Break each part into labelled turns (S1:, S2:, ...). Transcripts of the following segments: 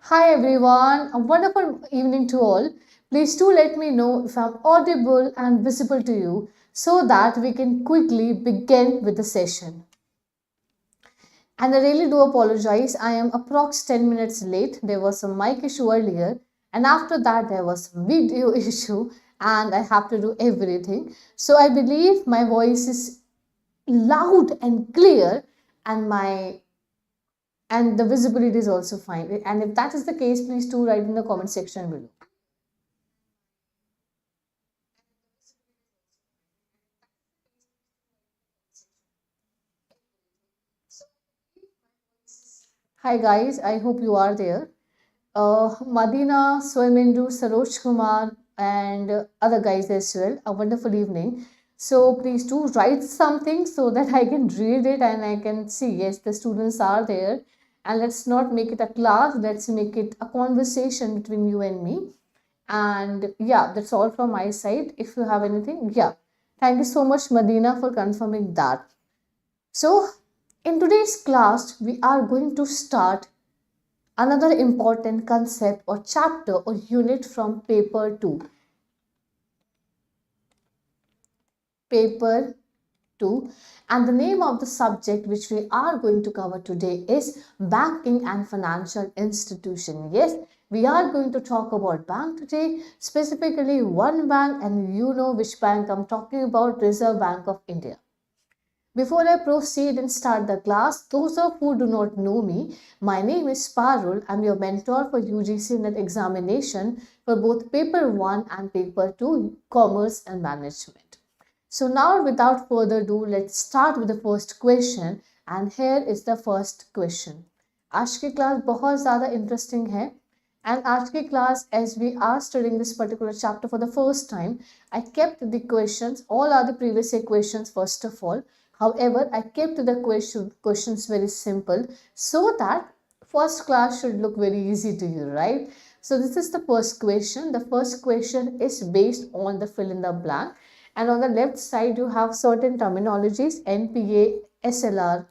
S1: Hi everyone, a wonderful evening to all. Please do let me know if I'm audible and visible to you so that we can quickly begin with the session. And I really do apologize, I am approx 10 minutes late. There was some mic issue earlier, and after that, there was some video issue, and I have to do everything. So I believe my voice is loud and clear, and the visibility is also fine. And if that is the case, please do write in the comment section below. Hi guys, I hope you are there. Madina, Swaymindu, Saroj Kumar, and other guys as well. A wonderful evening. So please do write something so that I can read it and I can see, yes, the students are there. And let's not make it a class, let's make it a conversation between you and me. And yeah, that's all from my side. If you have anything, yeah. Thank you so much, Madina, for confirming that. So, in today's class, we are going to start another important concept or chapter or unit from paper 2. Paper 2, and the name of the subject which we are going to cover today is banking and financial institution. Yes, we are going to talk about bank today, specifically one bank, and you know which bank I'm talking about, Reserve Bank of India. Before I proceed and start the class, those of who do not know me, my name is Parul. I'm your mentor for UGC net examination for both paper 1 and paper 2, commerce and management. So now without further ado, let's start with the first question, and here is the first question. आज की class बहुत ज़्यादा interesting है, and आज की class, as we are studying this particular chapter for the first time, I kept the questions, all are the previous year questions first of all. However, I kept the questions very simple so that first class should look very easy to you, right? So this is the first question. The first question is based on the fill in the blank. And on the left side, you have certain terminologies, NPA, SLR,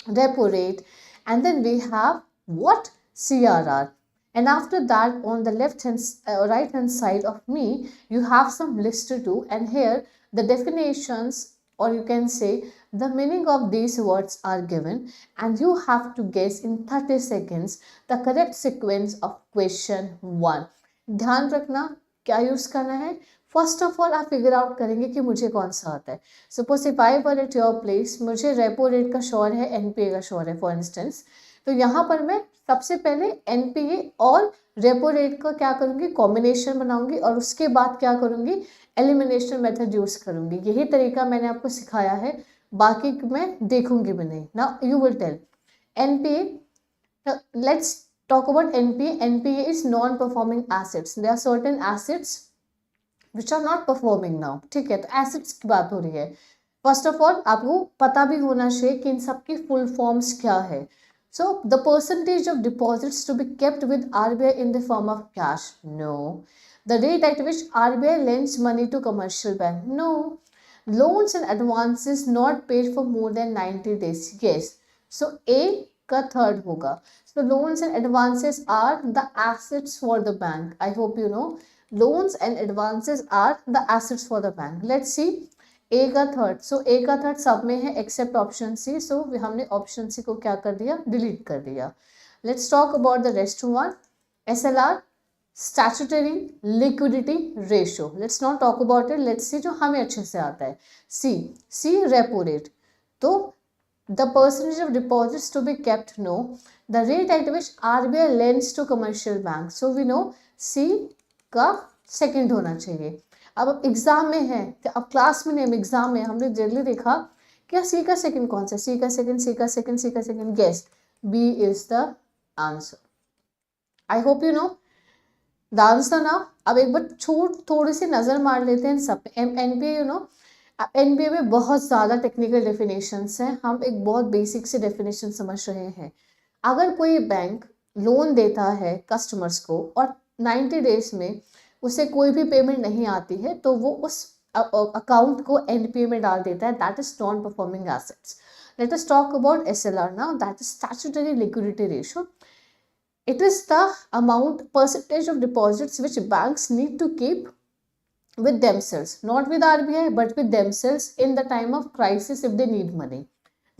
S1: repo rate, and then we have what? CRR. And after that, on the right hand side of me, you have some listed too, and here the definitions, or you can say the meaning of these words are given, and you have to guess in 30 seconds the correct sequence of question 1. ध्यान रखना क्या use करना है. First of all आप figure out करेंगे कि मुझे कौन सा आता है. Suppose if I were at your place, मुझे रेपो रेट का श्योर है, एनपीए का श्योर है फॉर इंस्टेंस, तो यहाँ पर मैं सबसे पहले एनपीए और रेपो रेट का क्या करूँगी, कॉम्बिनेशन बनाऊंगी, और उसके बाद क्या करूँगी, एलिमिनेशन मेथड यूज करूँगी. यही तरीका मैंने आपको सिखाया है, बाकी मैं देखूंगी भी नहीं. Now you will tell NPA. Let's talk about NPA. NPA is non-performing assets. There are certain assets which are not performing now. ठीक है, तो assets की बात हो रही है. फर्स्ट ऑफ ऑल आपको पता भी होना चाहिए कि इन सब की फुल फॉर्म्स क्या है. So the percentage of deposits to be kept with RBI in the form of cash? No. The rate at which RBI lends money to commercial bank? No. Loans and advances not paid for more than 90 days? Yes. So A का third होगा. So loans and advances are the assets for the bank. I hope you know. Loans and advances are the assets for the bank. Let's see. A का third. So A का third सब में है except option C. So हमने option C को क्या कर दिया, delete कर दिया. Let's talk about the rest one. SLR, statutory liquidity ratio. Let's not talk about it. Let's see जो हमें अच्छे से आता है. C repo rate. तो the percentage of deposits to be kept, no. The rate at which RBI lends to commercial banks. So we know C का second होना चाहिए. अब एग्जाम में है, अब क्लास में नहीं, एग्जाम में हमने जल्दी देखा क्या सी का सेकंड कौन सा, सी का सेकंड, सी का सेकंड, सी का second. Guess, B is the answer. I hope you know the answer now. अब एक बार थोड़ी सी नजर मार लेते हैं सब पे. एनपीए यू नो, एनपीए में बहुत ज़्यादा टेक्निकल डेफिनेशंस हैं, हम एक बहुत बेसिक से डेफिनेशन समझ रहे हैं. अगर कोई बैंक लोन देता है कस्टमर्स को और 90 डेज में उसे कोई भी पेमेंट नहीं आती है, तो वो उस अकाउंट को एनपीए में डाल देता है. That is non performing assets. Late us talk about SLR now. That is statutory liquidity ratio. It is the amount percentage of deposits which banks need to keep with themselves, not with RBI but with themselves in the time of crisis if they need money.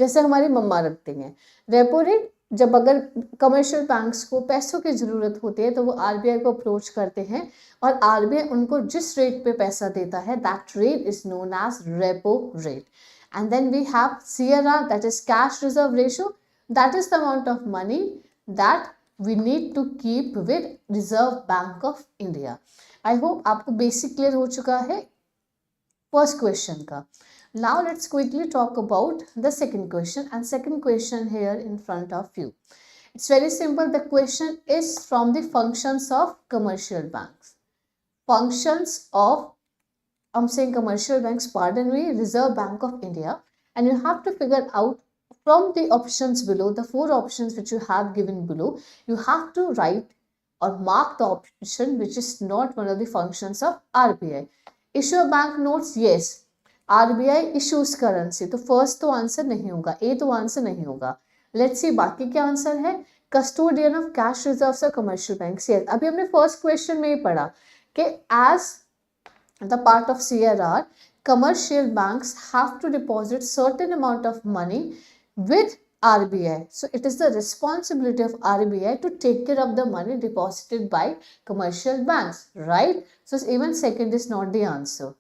S1: जैसे हमारी मम्मा रखती हैं repo rate, जब अगर commercial banks को पैसों की ज़रूरत होती है तो वो आरबीआई को अप्रोच करते हैं और आरबीआई उनको जिस रेट पे पैसा देता है that rate is known as repo rate. And then we have CRR, that is cash reserve ratio, that is the amount of money that we need to keep with Reserve Bank of India. I hope आपको basic clear हो चुका है first question का. Now let's quickly talk about the second question, and second question here in front of you. It's very simple. The question is from the functions of commercial banks. Functions of, I'm saying commercial banks, pardon me, Reserve Bank of India. And you have to figure out from the options below, the 4 options which you have given below, you have to write or mark the option which is not one of the functions of RBI. Issue bank notes, yes. RBI issues currency, तो first तो answer नहीं होगा, ए तो answer नहीं होगा. Let's see बाकी क्या answer है. Custodian of cash reserves of commercial banks. Yes, अभी हमने फर्स्ट क्वेश्चन में ही पढ़ा कि as the part of CRR commercial banks have to deposit certain amount of money with RBI. So it is the responsibility of RBI to take care of the money deposited by commercial banks, right? So even second is not the answer.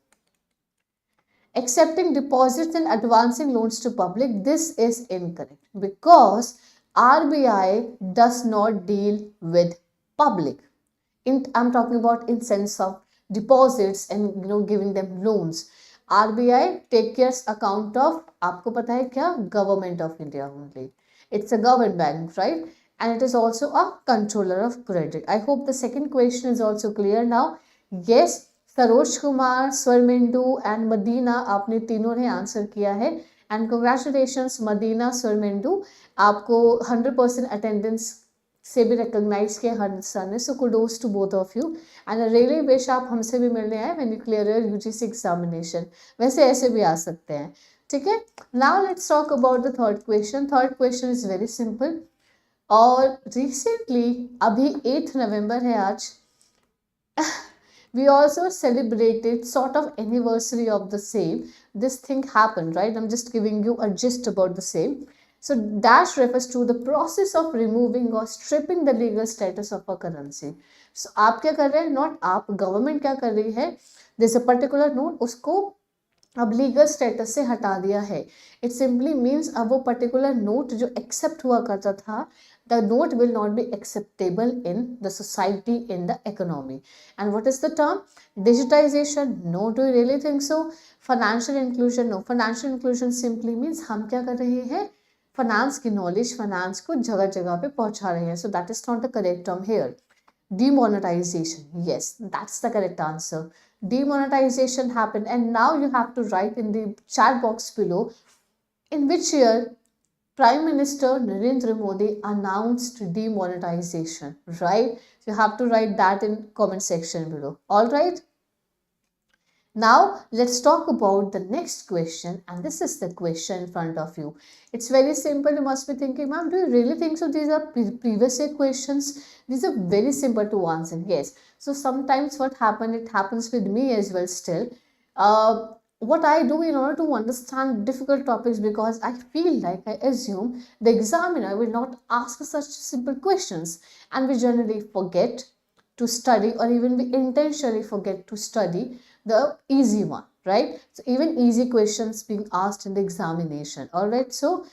S1: Accepting deposits and advancing loans to public, this is incorrect because RBI does not deal with public. I'm talking about in sense of deposits and giving them loans. RBI take cares account of, आपको पता है क्या, Government of India only. It's a government bank, right? And it is also a controller of credit. I hope the second question is also clear now. Yes, Saroj Kumar, Swarmindu and Madina, आपने तीनों ने answer किया है. And congratulations Medina, स्वर्मिंदु, आपको 100% attendance से भी recognise किया हर सर ने. So kudos to both of you and really wish आप हमसे भी मिलने आए when you clear your UGC examination. वैसे ऐसे भी आ सकते हैं, ठीक है. Now let's talk about the third question. Third question is very simple और रिसेंटली अभी 8 नवंबर है आज. We also celebrated sort of anniversary of the same. This thing happened, right? I'm just giving you a gist about the same. So dash refers to the process of removing or stripping the legal status of a currency. So आप क्या कर रहे हैं, not आप, government क्या कर रही है, there's a particular note, उसको अब लीगल स्टेटस से हटा दिया है. इट सिंपली मीन्स अब वो पर्टिकुलर नोट जो एक्सेप्ट हुआ करता था, the note will not be acceptable in the society, in the economy. And what is the term? Digitization? No. Do you really think so? Financial inclusion? No. Financial inclusion simply means हम क्या कर रहे हैं, finance की knowledge, finance को जगह जगह पे पहुंचा रहे हैं. So that is not the correct term here. Demonetization, yes, that's the correct answer. Demonetization happened, and now you have to write in the chat box below in which year Prime Minister Narendra Modi announced demonetization, right? So you have to write that in comment section below. All right. Now let's talk about the next question, and this is the question in front of you. It's very simple. You must be thinking, ma'am, do you really think so? These are previous year questions. These are very simple to answer. Yes. So sometimes what happens, it happens with me as well still. What I do in order to understand difficult topics, because I feel like I assume the examiner will not ask such simple questions, and we generally forget to study, or even we intentionally forget to study the easy one, right? So even easy questions being asked in the examination. All right. So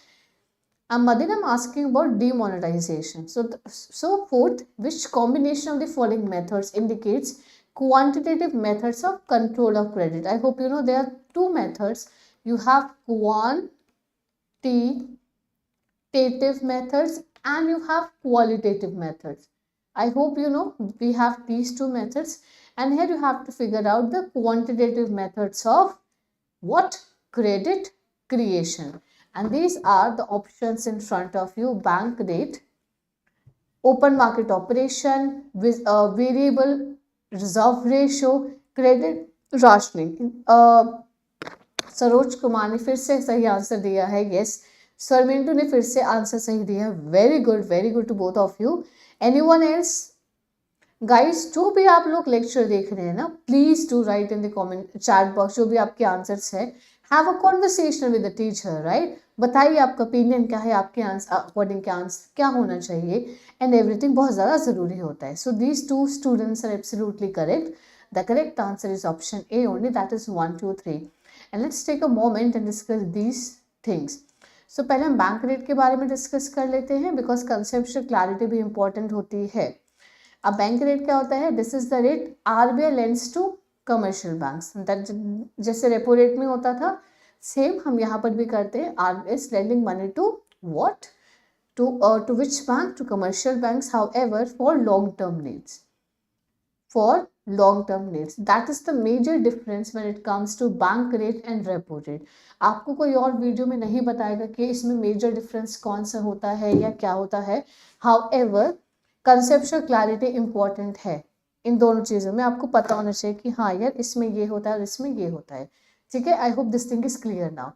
S1: Madina, I'm asking about demonetization. So fourth, which combination of the following methods indicates quantitative methods of control of credit? I hope you know there are 2 methods. You have quantitative methods and you have qualitative methods. I hope you know we have these 2 methods, and here you have to figure out the quantitative methods of what? Credit creation. And these are the options in front of you: bank rate, open market operation, with variable reserve ratio, credit rationing. Saroj Kumar ने फिर से सही answer दिया है. Yes. स्वर्मिंदु ने फिर से answer सही दिया है. Very good to both of you. Anyone else? Guys जो भी आप लोग लेक्चर देख रहे हैं ना, please do write in the comment chat box जो भी आपके आंसर्स है, have a conversation with the teacher, right? बताइए आपका ओपिनियन क्या है, आपके आंसर अकॉर्डिंग क्या आंसर क्या होना चाहिए, एंड एवरीथिंग बहुत ज़्यादा ज़रूरी होता है. So these two students are absolutely correct. The correct answer is option A only, that is 1 2 3. And let's take a moment and discuss these things. So पहले हम बैंक रेट के बारे में डिस्कस कर लेते हैं, बिकॉज कंसेप्चुअल क्लैरिटी भी important होती है. अब बैंक रेट क्या होता है? This is the rate RBI lends to commercial banks. जैसे रेपो रेट में होता था, सेम हम यहाँ पर भी करते हैं. RBI is lending money to what? To which bank? To commercial banks, however for long term needs. For long-term needs. That is the major difference when it comes to bank rate and repo rate. आपको कोई और video में नहीं बताएगा कि इसमें major difference कौन सा होता है या क्या होता है. However, conceptual clarity important है इन दोनों चीज़ों में. आपको पता होना चाहिए कि हाँ यार इसमें ये होता है और इसमें ये होता है. ठीक है, I hope this thing is clear now.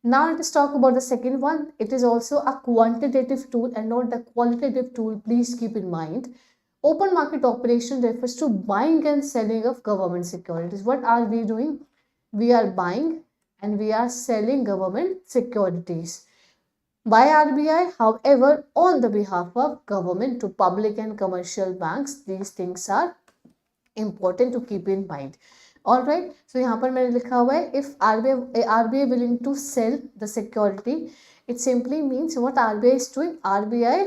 S1: Now let us talk about the second one. It is also a quantitative tool and not the qualitative tool. Please keep in mind. Open market operation refers to buying and selling of government securities. What are we doing? We are buying and we are selling government securities by RBI, however, on the behalf of government to public and commercial banks. These things are important to keep in mind. All right. So यहाँ पर मैंने लिखा हुआ है, if RBI willing to sell the security, it simply means what RBI is doing. RBI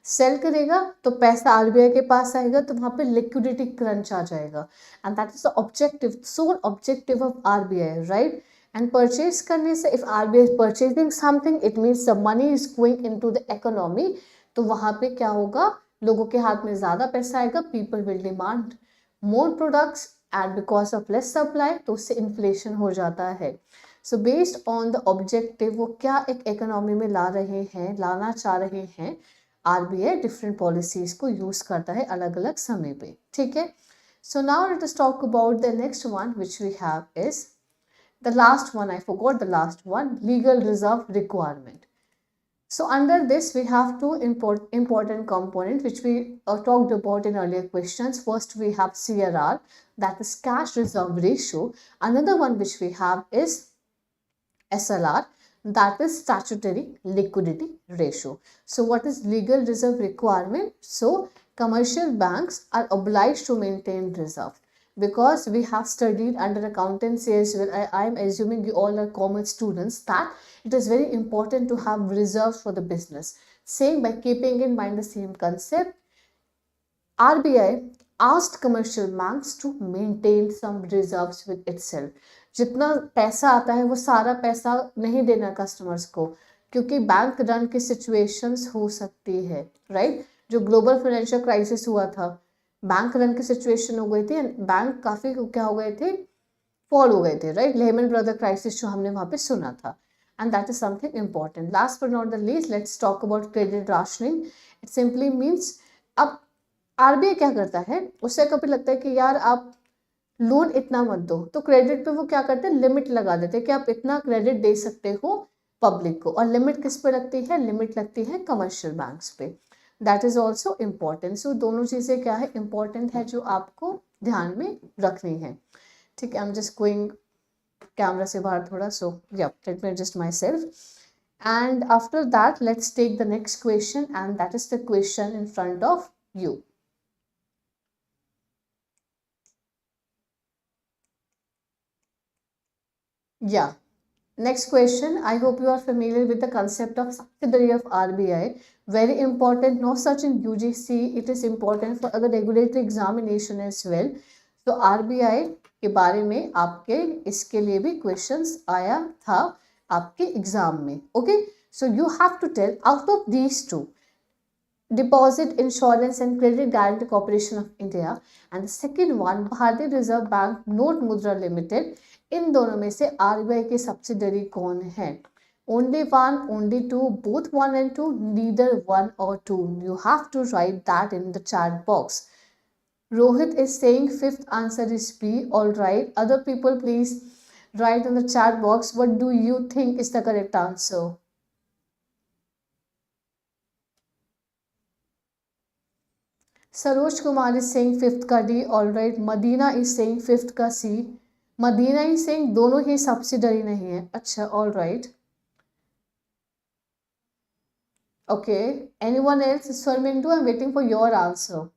S1: sell करेगा तो पैसा RBI के पास आएगा, तो वहां पे लिक्विडिटी क्रंच आ जाएगा. And that is the objective, sole objective of RBI, right? And purchase करने से, if RBI is purchasing something, it means the money is going into the economy. तो वहां पे क्या होगा? लोगों के हाथ में ज्यादा पैसा आएगा. People will demand more products and because of less supply, तो उससे इन्फ्लेशन हो जाता है. So based on the objective, वो क्या एक इकोनॉमी में ला रहे हैं, लाना चाह रहे हैं, आरबीआई डिफरेंट पॉलिसीज को यूज करता है अलग अलग समय पे. ठीक है. So now let us talk about the next one which we have is the last one. I forgot the last one, legal reserve requirement. So under this we have two important components which we talked about in earlier questions. First we have CRR, that is cash reserve ratio. Another one which we have is SLR, that is statutory liquidity ratio. So what is legal reserve requirement? So commercial banks are obliged to maintain reserve, because we have studied under accountancy as well. I am assuming you all are commerce students, that it is very important to have reserves for the business. Same, by keeping in mind the same concept, RBI asked commercial banks to maintain some reserves with itself. जितना पैसा आता है वो सारा पैसा नहीं देना customers को, क्योंकि बैंक रन की सिचुएशंस हो सकती है, राइट? जो ग्लोबल फाइनेंशियल क्राइसिस हुआ था, बैंक रन की सिचुएशन हो गई थी, बैंक काफ़ी क्या हो गए थे, फॉल हो गए थे, राइट? लेहमैन ब्रदर क्राइसिस जो हमने वहाँ पे सुना था. And that is something important. Last but not the least, let's talk about credit rationing. It simply means, अब आरबीआई क्या करता है, उससे कभी लगता है कि यार आप लोन इतना मत दो, तो क्रेडिट पे वो क्या करते हैं, लिमिट लगा देते हैं कि आप इतना क्रेडिट दे सकते हो पब्लिक को. और लिमिट किस पे लगती है? लिमिट लगती है कमर्शियल बैंक्स पे. That is also important. So दोनों चीज़ें क्या है, इंपॉर्टेंट है, जो आपको ध्यान में रखनी है. ठीक है, I am just going camera से बाहर थोड़ा. So yeah let me adjust myself. And after that let's take the next question, and that is the question in front of you. Yeah. Next question. I hope you are familiar with the concept of subsidiary of RBI. Very important. No such in UGC. It is important for other regulatory examination as well. So RBI के बारे में आपके इसके लिए भी questions आया था आपके एग्जाम में. Okay. So you have to tell out of these two, Deposit Insurance and Credit Guarantee Corporation of India, and the second one भारतीय रिजर्व बैंक नोट मुद्रा लिमिटेड, इन दोनों में से आरबीआई की सब्सिडरी कौन है? Only one, only two, both one and two, neither one or two. You have to write that in the chat box. Rohit is saying fifth answer is B. All right. Other people, please write in the chat box what do you think is the correct answer. Saroj Kumar is saying fifth का D. All right. Madina is saying fifth का C. Madina is saying दोनों ही subsidiary नहीं है. अच्छा, all right. Okay. Anyone else? Swarmindu, I'm waiting for your answer.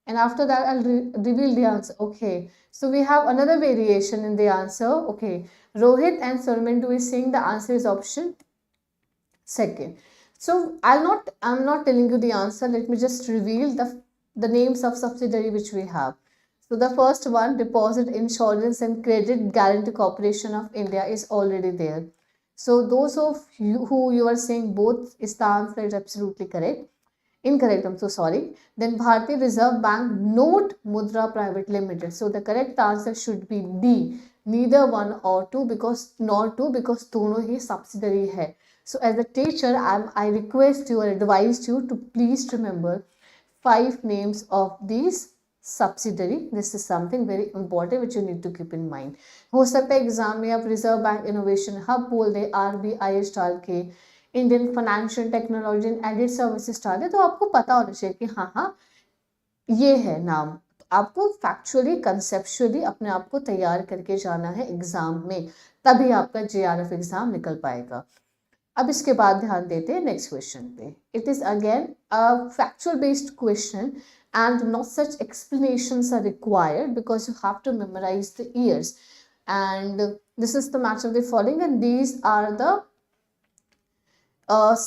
S1: And after that, I'll reveal the answer. Okay. So we have another variation in the answer. Okay. Rohit and Swarmindu is saying the answer is option second. So I'm not telling you the answer. Let me just reveal the names of subsidiary which we have. So the first one, Deposit Insurance and Credit Guarantee Corporation of India, is already there. So those of you who you are saying both is the answer is absolutely correct. Incorrect, I'm so sorry. Then Bharati Reserve Bank Note Mudra Private Limited. So the correct answer should be D. Neither one or two because दोनों ही subsidiary है. So as a teacher, I request you or advise you to please remember 5 names of these subsidiary. This is something very important which you need to keep in mind. हो सकता है exam में आप reserve bank innovation hub बोल दे, RBI डाल के, Indian financial technology and added services डाल दे, तो आपको पता होना चाहिए कि हाँ ये है नाम. आपको फैक्चुअली कंसेप्चुअली अपने आप को तैयार करके जाना है एग्जाम में, तभी आपका JRF एग्जाम निकल पाएगा. अब इसके बाद ध्यान देते हैं नेक्स्ट क्वेश्चन पे. It is again a factual based question and not such explanations are required because you have to memorize the years, and this is the match of the following, and these are the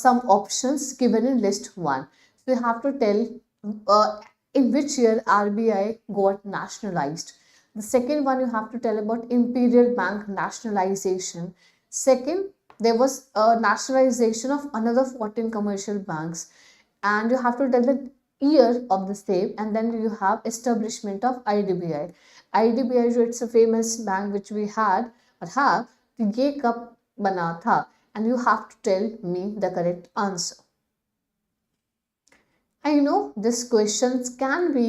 S1: some options given in list 1. So you have to tell in which year RBI got nationalized. The second one, you have to tell about Imperial Bank nationalization. Second, there was a nationalization of another 14 commercial banks, and you have to tell the year of the same, and then you have establishment of IDBI. IDBI जो it's a famous bank which we had or have, तो ये कब बना था, and you have to tell me the correct answer. I know this questions can be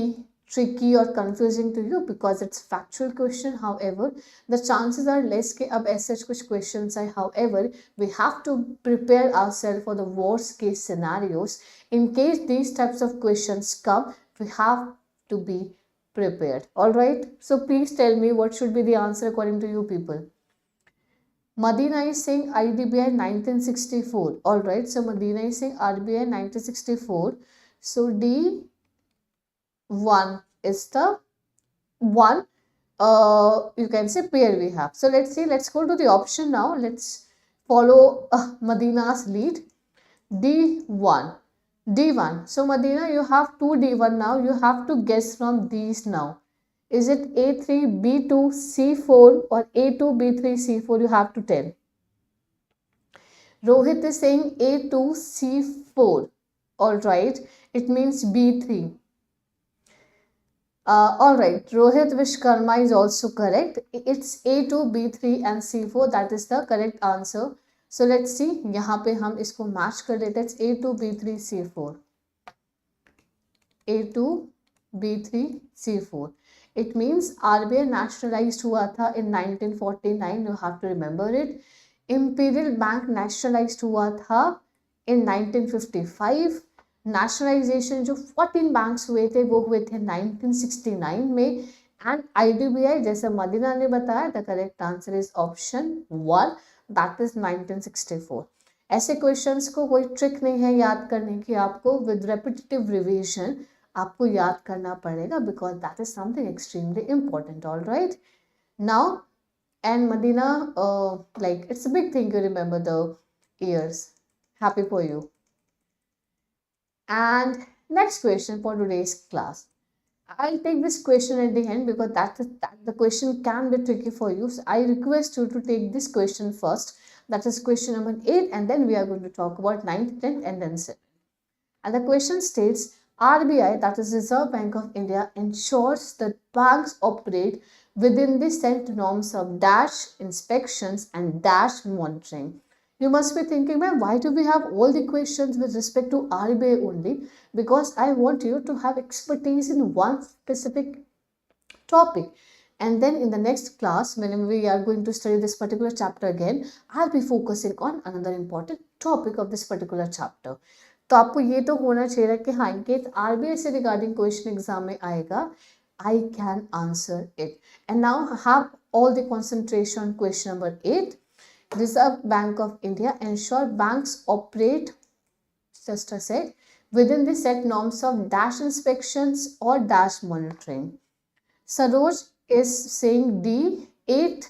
S1: tricky or confusing to you because it's factual question. However, the chances are less कि अब ऐसे कुछ questions आए. However, we have to prepare ourselves for the worst case scenarios. In case these types of questions come, we have to be prepared. All right. So please tell me what should be the answer according to you people. Madina is saying IDBI 1964. All right. So Madina is saying RBI 1964. So D1 is the one, you can say pair we have. So let's see, let's go to the option now. Let's follow Madina's lead. D1. So Madina, you have 2 D1 now. You have to guess from these now. Is it A3, B2, C4 or A2, B3, C4? You have to tell. Rohit is saying A2, C4. All right. It means B3. All right, Rohit Vishkarma is also correct. It's A2, B3 and C4. That is the correct answer. So let's see. यहाँ पे हम इसको match कर देते हैं. It's A2, B3, C4. A2, B3, C4. It means RBI nationalized हुआ था in 1949. You have to remember it. Imperial Bank nationalized हुआ था in 1955. नेशनलाइजेशन जो 14 बैंक्स हुए थे वो हुए थे 1969 में. एंड IDBI जैसे मदीना ने बताया, the correct answer is option 1, that is 1964. ऐसे क्वेश्चंस को कोई ट्रिक नहीं है याद करने की, आपको विद रेपिटेटिव रिवीजन आपको याद करना पड़ेगा because that is something extremely important. All right now and मदीना like it's a big thing you remember the years. Happy for you. And next question for today's class. I'll take this question at the end because that the question can be tricky for you. So I request you to take this question first. That is question number 8, and then we are going to talk about 9th, 10th and then 7th. And the question states, RBI, that is Reserve Bank of India, ensures that banks operate within the set norms of dash inspections and dash monitoring. You must be thinking, man, why do we have all the questions with respect to RBI only? Because I want you to have expertise in one specific topic. And then in the next class, when we are going to study this particular chapter again, I'll be focusing on another important topic of this particular chapter. तो आपको ये तो होना चाहिए कि हाँ in case RBI से regarding question exam में आएगा, I can answer it. And now have all the concentration on question number 8. Reserve Bank of India ensure banks operate, just a sec, within the set norms of dash inspections or dash monitoring. Saroj is saying D. 8D.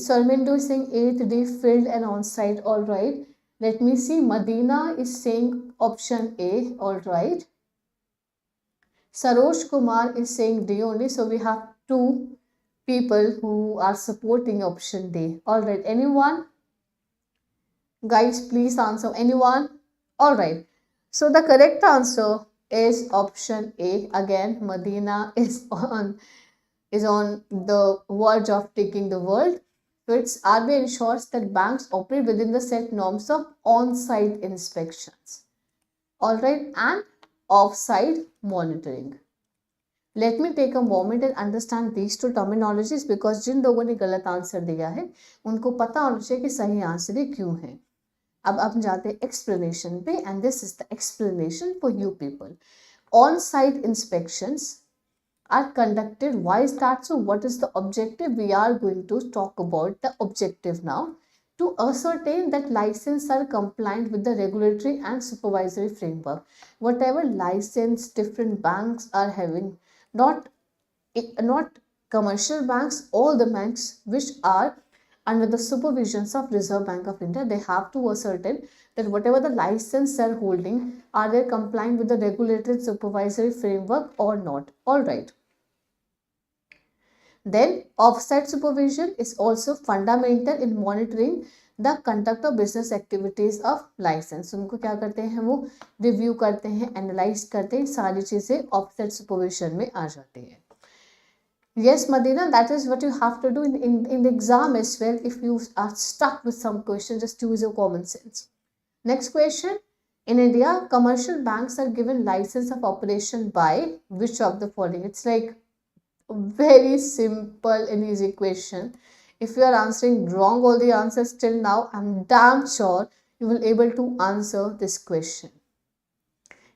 S1: Sarmindo is saying 8D, field and on-site. All right. Let me see. Madina is saying option A. All right. Saroj Kumar is saying D only. So we have two people who are supporting option D. All right. Anyone? Guys, please answer. Anyone? All right. So the correct answer is option A. Again, Madina is on the verge of taking the world. So it's RBI ensures that banks operate within the set norms of on-site inspections. All right, and off-site monitoring. Let me take a moment and understand these two terminologies because जिन लोगों ने गलत answer दिया है उनको पता होना चाहिए कि सही आंसर ये क्यों है. अब हम जाते हैं एक्सप्लेनेशन पे and this is the explanation for you people. On site inspections are conducted. Why is that so? What is the objective? We are going to talk about the objective now. To ascertain that license are compliant with the regulatory and supervisory framework. Whatever license different banks are having, not commercial banks, all the banks which are under the supervisions of Reserve Bank of India, they have to ascertain that whatever the license they are holding, are they compliant with the regulatory and supervisory framework or not. All right. Then off-site supervision is also fundamental in monitoring the conduct of business activities of license. उनको क्या करते हैं, वो review करते हैं, analyse करते हैं, सारी चीज़ें ऑफ-साइट सुपरविजन में आ जाती हैं. Yes, Madina, that is what you have to do in the exam as well. If you are stuck with some question, just use your common sense. Next question. In India, commercial banks are given license of operation by which of the following? It's like very simple and easy question. If you are answering wrong all the answers till now, I'm damn sure you will able to answer this question.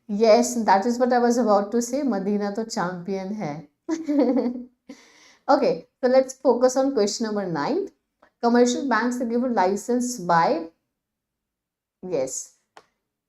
S1: Yes, that is what I was about to say. Madina to champion hai. Okay, so let's focus on question number 9. Commercial banks are given license by, yes,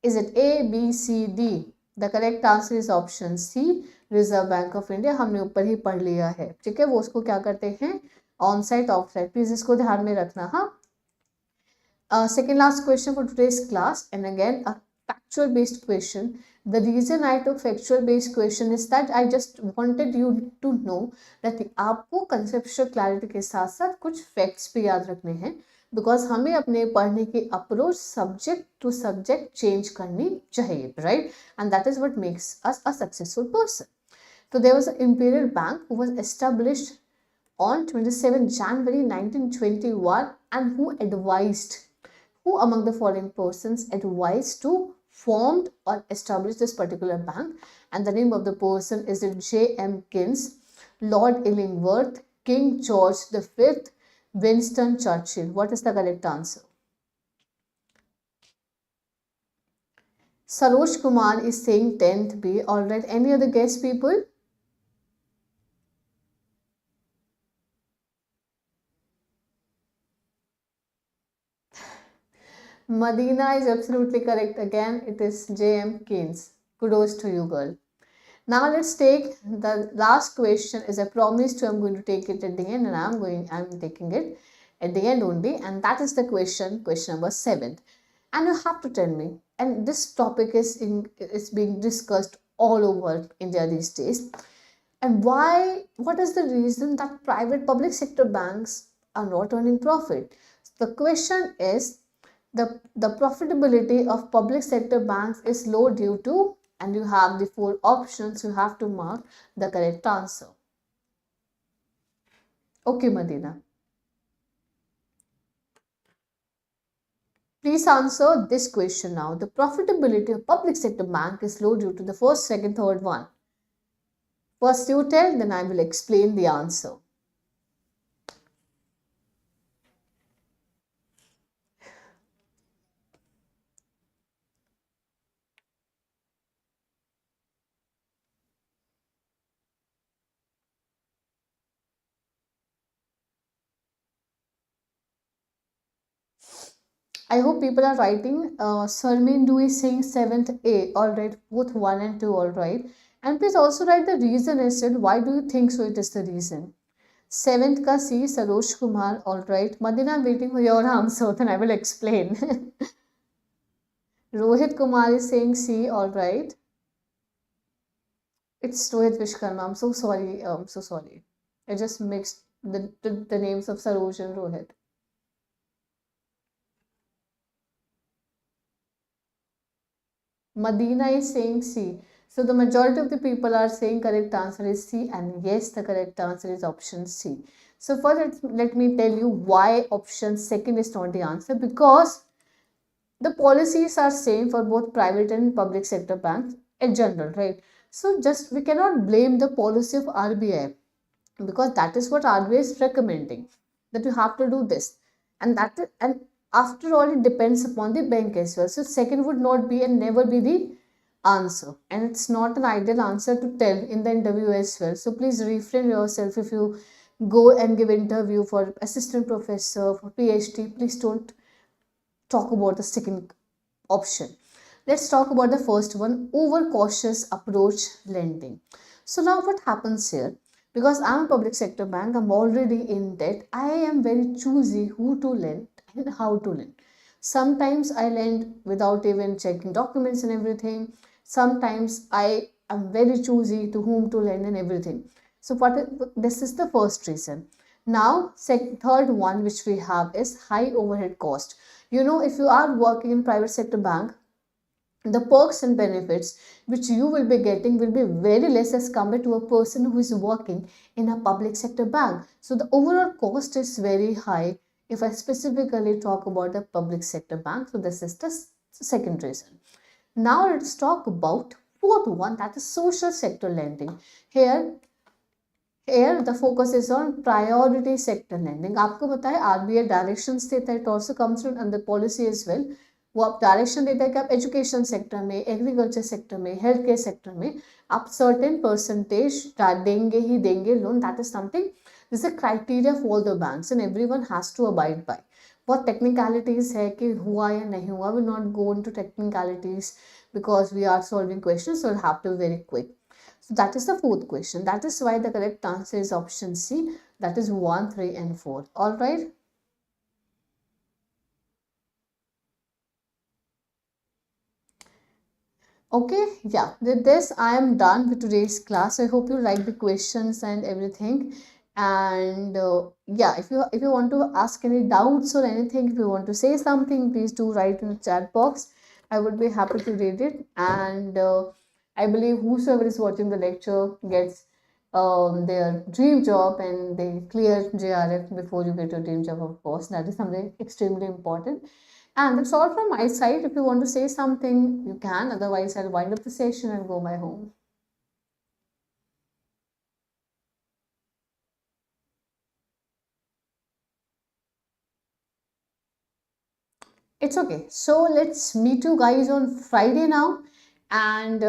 S1: is it A, B, C, D? The correct answer is option C. Reserve Bank of India. हमने ऊपर ही पढ़ लिया है, ठीक है. वो उसको क्या करते हैं, on site of site. Please इसको ध्यान में रखना. हाँ, second last question for today's class and again a factual based question. The reason I took factual based question is that I just wanted you to know that आपको conceptual clarity के साथ साथ कुछ facts भी याद रखने हैं, because हमें अपने पढ़ने की approach subject to subject change करनी चाहिए, right. And that is what makes us a successful person. So there was an imperial bank who was established on 27 January 1921 and who among the following persons advised to form or establish this particular bank, and the name of the person is J.M. Keynes, Lord Illingworth, King George V, Winston Churchill. What is the correct answer? Saroj Kumar is saying 10th B. All right. Any other guess, people? Madina is absolutely correct. Again, it is J.M. Keynes. Kudos to you, girl. Now let's take the last question. As I promised you, I'm going to take it at the end, and I'm taking it at the end only. And that is the question number 7. And you have to tell me. And this topic is being discussed all over India these days. And what is the reason that private public sector banks are not earning profit? The question is, the profitability of public sector banks is low due to, and you have the 4 options, you have to mark the correct answer. Okay, Madina. Please answer this question now. The profitability of public sector bank is low due to the first, second, third one. First you tell, then I will explain the answer. I hope people are writing. Sarmindu is saying 7th A. All right, both 1 and 2. All right. And please also write the reason as well. Why do you think so it is the reason? 7th ka C, Saroj Kumar. All right. Madina, I'm waiting for your answer. Then I will explain. Rohit Kumar is saying C. All right. It's Rohit Vishkarma. I'm so sorry. I'm so sorry. I just mixed the names of Saroj and Rohit. Madina is saying C. So the majority of the people are saying correct answer is C, and yes, the correct answer is option C. So first let me tell you why option second is not the answer, because the policies are same for both private and public sector banks in general, right? So just we cannot blame the policy of RBI, because that is what RBI is recommending, that you have to do this, and and after all it depends upon the bank as well. So second would not be and never be the answer, and it's not an ideal answer to tell in the interview as well. So please refrain yourself if you go and give interview for assistant professor, for PhD. Please don't talk about the second option. Let's talk about the first one, overcautious approach lending. So now what happens here? Because I'm a public sector bank, I'm already in debt. I am very choosy who to lend and how to lend. Sometimes I lend without even checking documents and everything. Sometimes I am very choosy to whom to lend and everything. So this is the first reason. Now, third one which we have is high overhead cost. You know, if you are working in private sector bank, the perks and benefits which you will be getting will be very less as compared to a person who is working in a public sector bank. So the overall cost is very high if I specifically talk about the public sector bank. So this is the second reason. Now let's talk about fourth one, that is social sector lending. Here the focus is on priority sector lending. आपको पता है RBI directions देता है, it also comes from under policy as well. वो आप direction देता है कि आप एजुकेशन सेक्टर में, एग्रीकल्चर सेक्टर में, हेल्थ केयर सेक्टर में आप सर्टेन परसेंटेज देंगे ही देंगे loan. That is something, this a criteria for the banks and everyone has to abide by. बहुत टेक्निकलिटीज है कि हुआ या नहीं हुआ. Will not go into technicalities because we are solving question, so have to be very quick. So that is the fourth question. That is why the correct answer is option C. That is 1, 3 and 4. All right. Okay, yeah, with this I am done with today's class. I hope you like the questions and everything. And yeah, if you want to ask any doubts or anything, if you want to say something, please do write in the chat box. I would be happy to read it. And I believe whosoever is watching the lecture gets their dream job and they clear JRF before you get your dream job, of course. That is something extremely important. And that's all from my side. If you want to say something, you can. Otherwise, I'll wind up the session and go my home. It's okay. So let's meet you guys on Friday now. And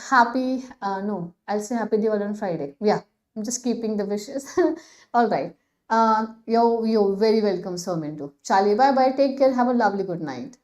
S1: happy, no, I'll say happy Diwali on Friday. Yeah, I'm just keeping the wishes. All right. You're very welcome, Somindu. Charlie, bye bye. Take care. Have a lovely good night.